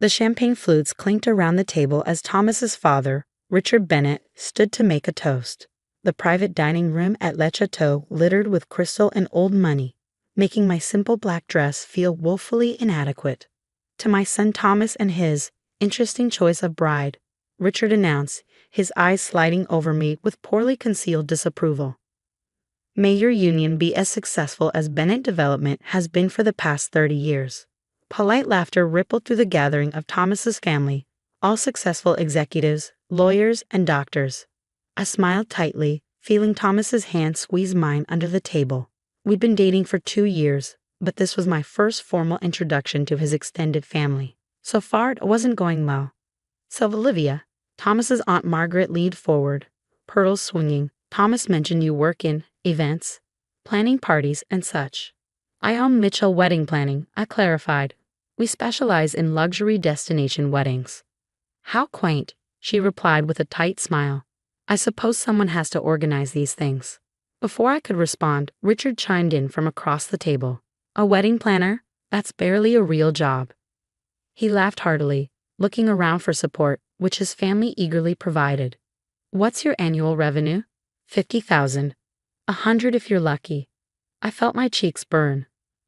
The champagne flutes clinked around the table as Thomas's father, Richard Bennett, stood to make a toast. The private dining room at Le Chateau littered with crystal and old money, making my simple black dress feel woefully inadequate. To my son Thomas and his interesting choice of bride, Richard announced, his eyes sliding over me with poorly concealed disapproval. May your union be as successful as Bennett Development has been for the past 30 years. Polite laughter rippled through the gathering of Thomas's family, all successful executives, lawyers, and doctors. I smiled tightly, feeling Thomas's hand squeeze mine under the table. We'd been dating for 2 years, but this was my first formal introduction to his extended family. So far, it wasn't going well. So Olivia, Thomas's Aunt Margaret leaned forward, pearls swinging. Thomas mentioned you work in events, planning parties, and such. I own Mitchell Wedding Planning, I clarified. We specialize in luxury destination weddings. How quaint, she replied with a tight smile. I suppose someone has to organize these things. Before I could respond, Richard chimed in from across the table. A wedding planner? That's barely a real job. He laughed heartily, looking around for support, which his family eagerly provided. What's your annual revenue? 50,000. 100 if you're lucky. I felt my cheeks burn.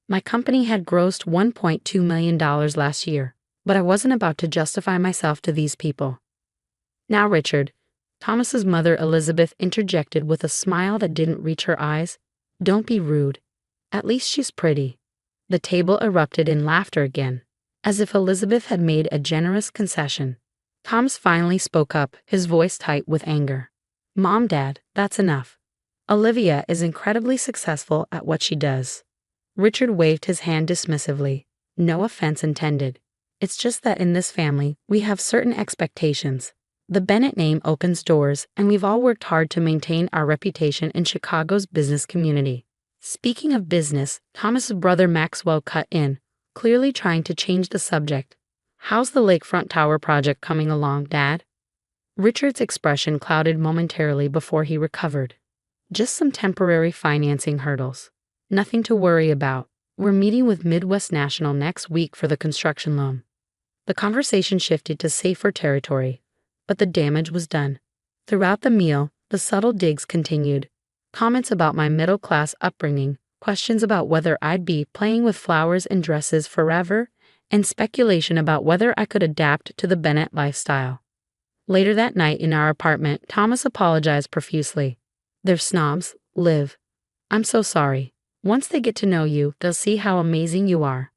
My company had grossed $1.2 million last year, but I wasn't about to justify myself to these people. Now, Richard, Thomas's mother Elizabeth interjected with a smile that didn't reach her eyes. Don't be rude. At least she's pretty. The table erupted in laughter again, as if Elizabeth had made a generous concession. Thomas finally spoke up, his voice tight with anger. Mom, Dad, that's enough. Olivia is incredibly successful at what she does. Richard waved his hand dismissively. No offense intended. It's just that in this family, we have certain expectations. The Bennett name opens doors, and we've all worked hard to maintain our reputation in Chicago's business community. Speaking of business, Thomas's brother Maxwell cut in, clearly trying to change the subject. How's the lakefront tower project coming along, Dad? Richard's expression clouded momentarily before he recovered. Just some temporary financing hurdles. Nothing to worry about. We're meeting with Midwest National next week for the construction loan. The conversation shifted to safer territory, but the damage was done. Throughout the meal, the subtle digs continued. Comments about my middle-class upbringing, questions about whether I'd be playing with flowers and dresses forever, and speculation about whether I could adapt to the Bennett lifestyle. Later that night in our apartment, Thomas apologized profusely. They're snobs, Liv. I'm so sorry. Once they get to know you, they'll see how amazing you are.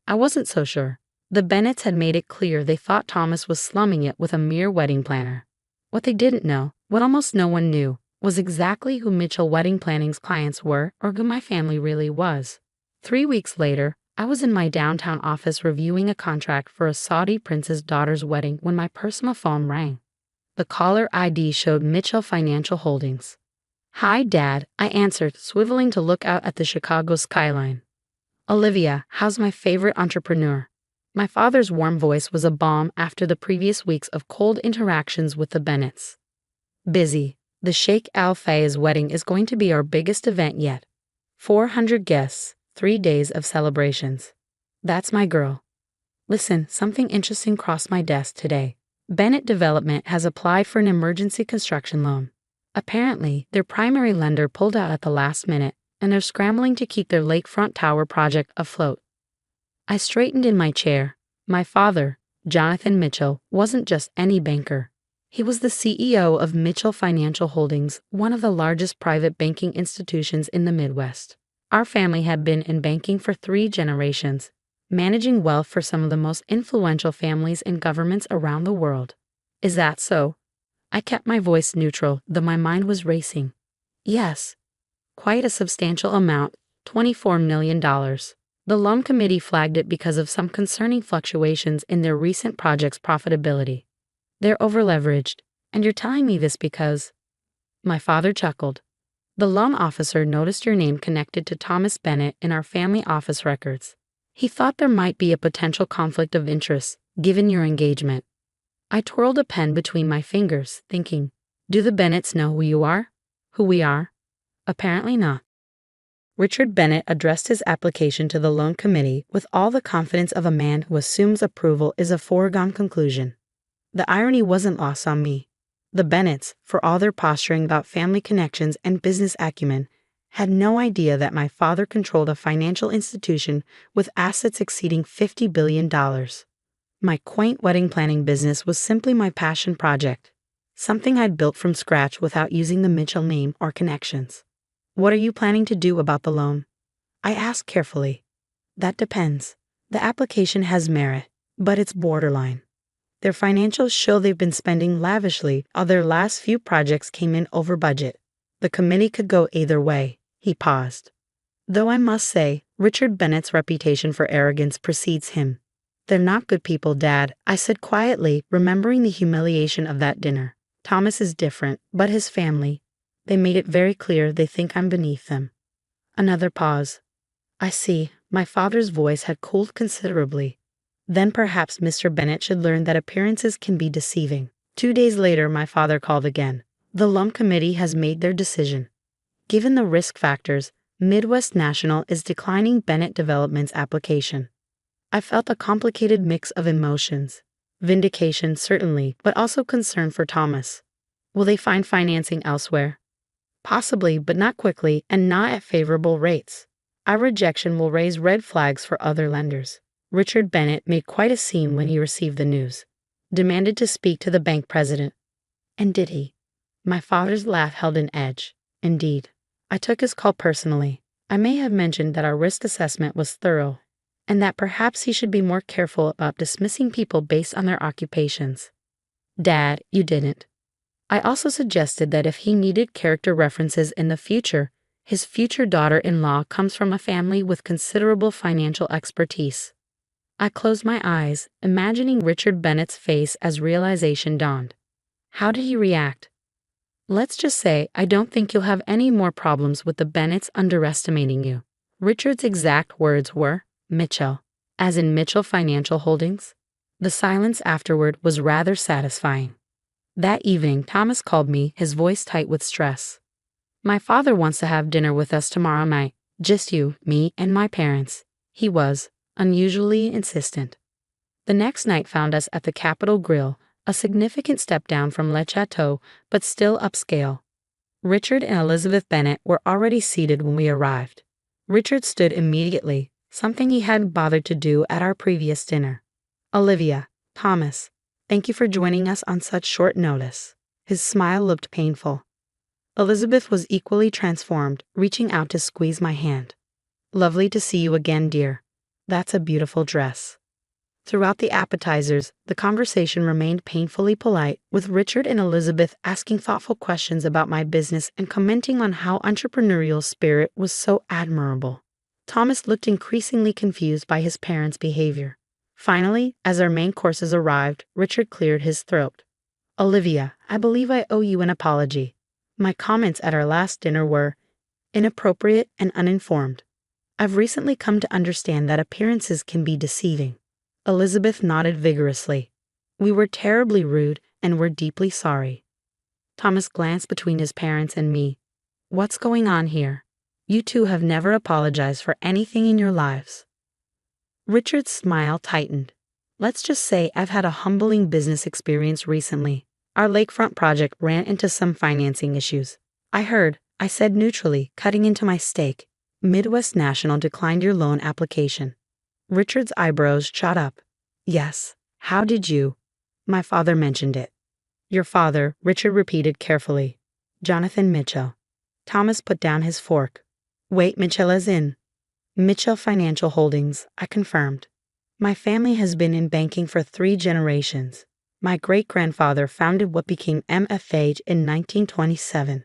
I wasn't so sure. The Bennetts had made it clear they thought Thomas was slumming it with a mere wedding planner. What they didn't know, what almost no one knew, was exactly who Mitchell Wedding Planning's clients were or who my family really was. 3 weeks later, I was in my downtown office reviewing a contract for a Saudi prince's daughter's wedding when my personal phone rang. The caller ID showed Mitchell Financial Holdings. Hi, Dad, I answered, swiveling to look out at the Chicago skyline. Olivia, how's my favorite entrepreneur? My father's warm voice was a balm after the previous weeks of cold interactions with the Bennetts. Busy. The Sheikh Al Fayed's wedding is going to be our biggest event yet. 400 guests, 3 days of celebrations. That's my girl. Listen, something interesting crossed my desk today. Bennett Development has applied for an emergency construction loan. Apparently, their primary lender pulled out at the last minute, and they're scrambling to keep their lakefront tower project afloat. I straightened in my chair. My father, Jonathan Mitchell, wasn't just any banker. He was the CEO of Mitchell Financial Holdings, one of the largest private banking institutions in the Midwest. Our family had been in banking for 3 generations, managing wealth for some of the most influential families and governments around the world. Is that so? I kept my voice neutral, though my mind was racing. Yes. Quite a substantial amount, $24 million. The loan committee flagged it because of some concerning fluctuations in their recent project's profitability. They're overleveraged, and you're telling me this because... My father chuckled. The loan officer noticed your name connected to Thomas Bennett in our family office records. He thought there might be a potential conflict of interest, given your engagement. I twirled a pen between my fingers, thinking, do the Bennetts know who you are? Who we are? Apparently not. Richard Bennett addressed his application to the loan committee with all the confidence of a man who assumes approval is a foregone conclusion. The irony wasn't lost on me. The Bennetts, for all their posturing about family connections and business acumen, had no idea that my father controlled a financial institution with assets exceeding $50 billion. My quaint wedding planning business was simply my passion project, something I'd built from scratch without using the Mitchell name or connections. What are you planning to do about the loan? I asked carefully. That depends. The application has merit, but it's borderline. Their financials show they've been spending lavishly, while their last few projects came in over budget. The committee could go either way. He paused. Though I must say, Richard Bennett's reputation for arrogance precedes him. They're not good people, Dad, I said quietly, remembering the humiliation of that dinner. Thomas is different, but his family. They made it very clear they think I'm beneath them. Another pause. I see, my father's voice had cooled considerably. Then perhaps Mr. Bennett should learn that appearances can be deceiving. 2 days later, my father called again. The loan committee has made their decision. Given the risk factors, Midwest National is declining Bennett Development's application. I felt a complicated mix of emotions. Vindication, certainly, but also concern for Thomas. Will they find financing elsewhere? Possibly, but not quickly and not at favorable rates. Our rejection will raise red flags for other lenders. Richard Bennett made quite a scene when he received the news. Demanded to speak to the bank president. And did he? My father's laugh held an edge. Indeed. I took his call personally. I may have mentioned that our risk assessment was thorough, and that perhaps he should be more careful about dismissing people based on their occupations. Dad, you didn't. I also suggested that if he needed character references in the future, his future daughter-in-law comes from a family with considerable financial expertise. I closed my eyes, imagining Richard Bennett's face as realization dawned. How did he react? Let's just say I don't think you'll have any more problems with the Bennetts underestimating you. Richard's exact words were, Mitchell, as in Mitchell Financial Holdings. The silence afterward was rather satisfying. That evening, Thomas called me, his voice tight with stress. My father wants to have dinner with us tomorrow night. Just you, me, and my parents. He was unusually insistent. The next night found us at the Capitol Grill, a significant step down from Le Chateau, but still upscale. Richard and Elizabeth Bennett were already seated when we arrived. Richard stood immediately, something he hadn't bothered to do at our previous dinner. Olivia, Thomas, thank you for joining us on such short notice. His smile looked painful. Elizabeth was equally transformed, reaching out to squeeze my hand. Lovely to see you again, dear. That's a beautiful dress. Throughout the appetizers, the conversation remained painfully polite, with Richard and Elizabeth asking thoughtful questions about my business and commenting on how entrepreneurial spirit was so admirable. Thomas looked increasingly confused by his parents' behavior. Finally, as our main courses arrived, Richard cleared his throat. Olivia, I believe I owe you an apology. My comments at our last dinner were inappropriate and uninformed. I've recently come to understand that appearances can be deceiving. Elizabeth nodded vigorously. We were terribly rude and we're deeply sorry. Thomas glanced between his parents and me. What's going on here? You two have never apologized for anything in your lives. Richard's smile tightened. Let's just say I've had a humbling business experience recently. Our lakefront project ran into some financing issues. I heard, I said neutrally, cutting into my steak. Midwest National declined your loan application. Richard's eyebrows shot up. Yes, how did you? My father mentioned it. Your father, Richard repeated carefully. Jonathan Mitchell. Thomas put down his fork. Wait, Mitchell as in? Mitchell Financial Holdings, I confirmed. My family has been in banking for 3 generations. My great-grandfather founded what became MFA in 1927.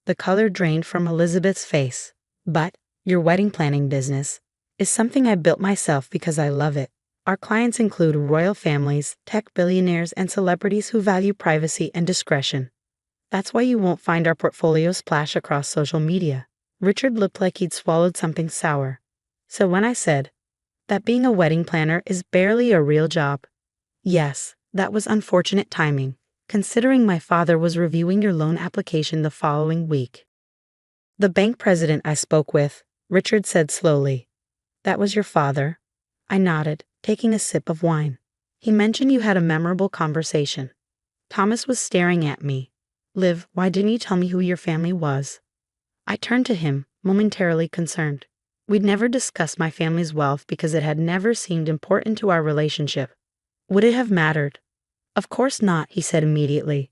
The color drained from Elizabeth's face. But, your wedding planning business is something I built myself because I love it. Our clients include royal families, tech billionaires, and celebrities who value privacy and discretion. That's why you won't find our portfolio splash across social media. Richard looked like he'd swallowed something sour. So when I said that being a wedding planner is barely a real job, yes, that was unfortunate timing, considering my father was reviewing your loan application the following week. The bank president I spoke with, Richard said slowly. That was your father? I nodded, taking a sip of wine. He mentioned you had a memorable conversation. Thomas was staring at me. Liv, why didn't you tell me who your family was? I turned to him, momentarily concerned. We'd never discussed my family's wealth because it had never seemed important to our relationship. Would it have mattered? Of course not, he said immediately.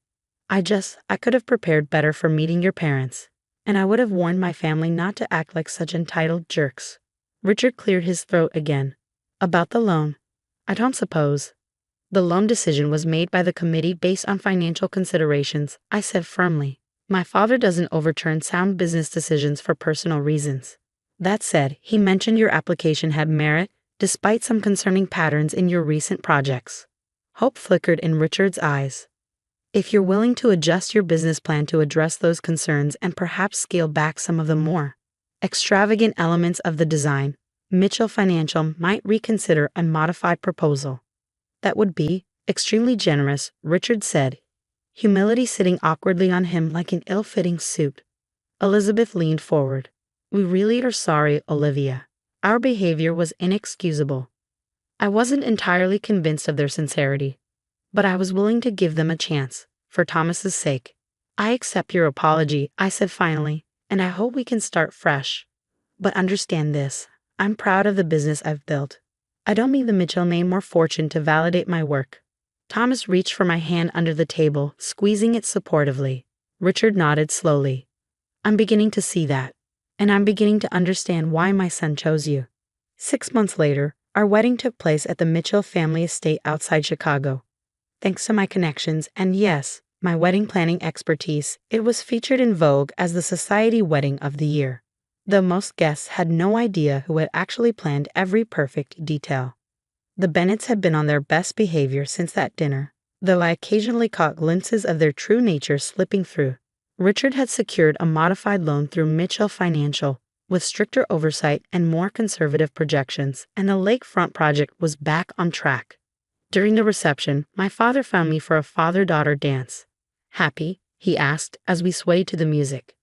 I could have prepared better for meeting your parents. And I would have warned my family not to act like such entitled jerks. Richard cleared his throat again. About the loan. I don't suppose. The loan decision was made by the committee based on financial considerations, I said firmly. My father doesn't overturn sound business decisions for personal reasons. That said, he mentioned your application had merit, despite some concerning patterns in your recent projects. Hope flickered in Richard's eyes. If you're willing to adjust your business plan to address those concerns and perhaps scale back some of the more extravagant elements of the design, Mitchell Financial might reconsider a modified proposal. That would be extremely generous, Richard said, humility sitting awkwardly on him like an ill-fitting suit. Elizabeth leaned forward. We really are sorry, Olivia. Our behavior was inexcusable. I wasn't entirely convinced of their sincerity, but I was willing to give them a chance, for Thomas's sake. I accept your apology, I said finally, and I hope we can start fresh. But understand this, I'm proud of the business I've built. I don't need the Mitchell name or fortune to validate my work. Thomas reached for my hand under the table, squeezing it supportively. Richard nodded slowly. I'm beginning to see that, and I'm beginning to understand why my son chose you. 6 months later, our wedding took place at the Mitchell family estate outside Chicago. Thanks to my connections and yes, my wedding planning expertise, it was featured in Vogue as the Society Wedding of the Year. Though most guests had no idea who had actually planned every perfect detail. The Bennetts had been on their best behavior since that dinner, though I occasionally caught glimpses of their true nature slipping through. Richard had secured a modified loan through Mitchell Financial, with stricter oversight and more conservative projections, and the lakefront project was back on track. During the reception, my father found me for a father-daughter dance. Happy? He asked as we swayed to the music.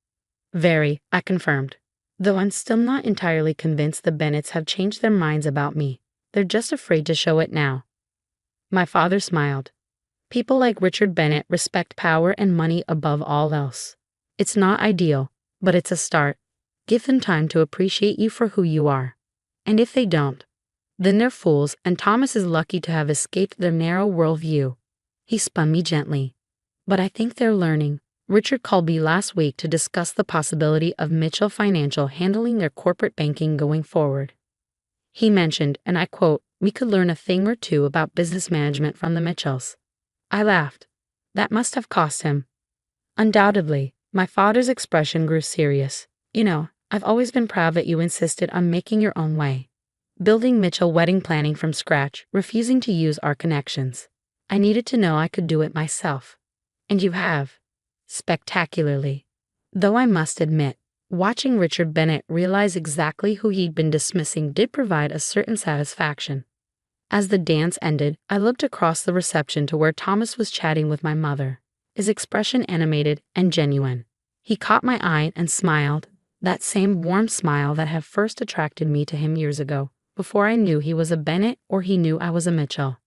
Very, I confirmed. Though I'm still not entirely convinced the Bennetts have changed their minds about me. They're just afraid to show it now. My father smiled. People like Richard Bennett respect power and money above all else. It's not ideal, but it's a start. Give them time to appreciate you for who you are. And if they don't, then they're fools, and Thomas is lucky to have escaped their narrow worldview. He spun me gently. But I think they're learning. Richard called me last week to discuss the possibility of Mitchell Financial handling their corporate banking going forward. He mentioned, and I quote, we could learn a thing or two about business management from the Mitchells. I laughed. That must have cost him. Undoubtedly, my father's expression grew serious. You know, I've always been proud that you insisted on making your own way. Building Mitchell wedding planning from scratch, refusing to use our connections. I needed to know I could do it myself. And you have. Spectacularly. Though I must admit, watching Richard Bennett realize exactly who he'd been dismissing did provide a certain satisfaction. As the dance ended, I looked across the reception to where Thomas was chatting with my mother, his expression animated and genuine. He caught my eye and smiled, that same warm smile that had first attracted me to him years ago, before I knew he was a Bennett or he knew I was a Mitchell.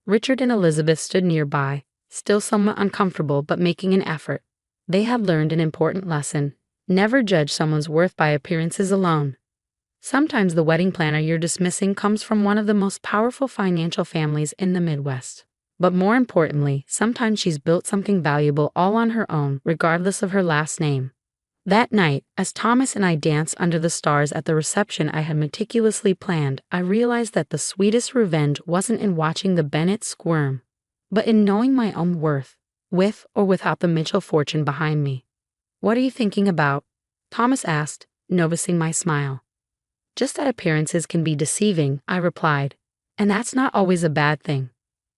Richard and Elizabeth stood nearby, still somewhat uncomfortable but making an effort. They had learned an important lesson. Never judge someone's worth by appearances alone. Sometimes the wedding planner you're dismissing comes from one of the most powerful financial families in the Midwest. But more importantly, sometimes she's built something valuable all on her own, regardless of her last name. That night, as Thomas and I danced under the stars at the reception I had meticulously planned, I realized that the sweetest revenge wasn't in watching the Bennetts squirm, but in knowing my own worth, with or without the Mitchell fortune behind me. What are you thinking about? Thomas asked, noticing my smile. Just that appearances can be deceiving, I replied, and that's not always a bad thing.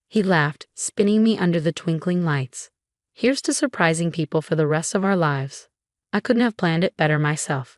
He laughed, spinning me under the twinkling lights. Here's to surprising people for the rest of our lives. I couldn't have planned it better myself.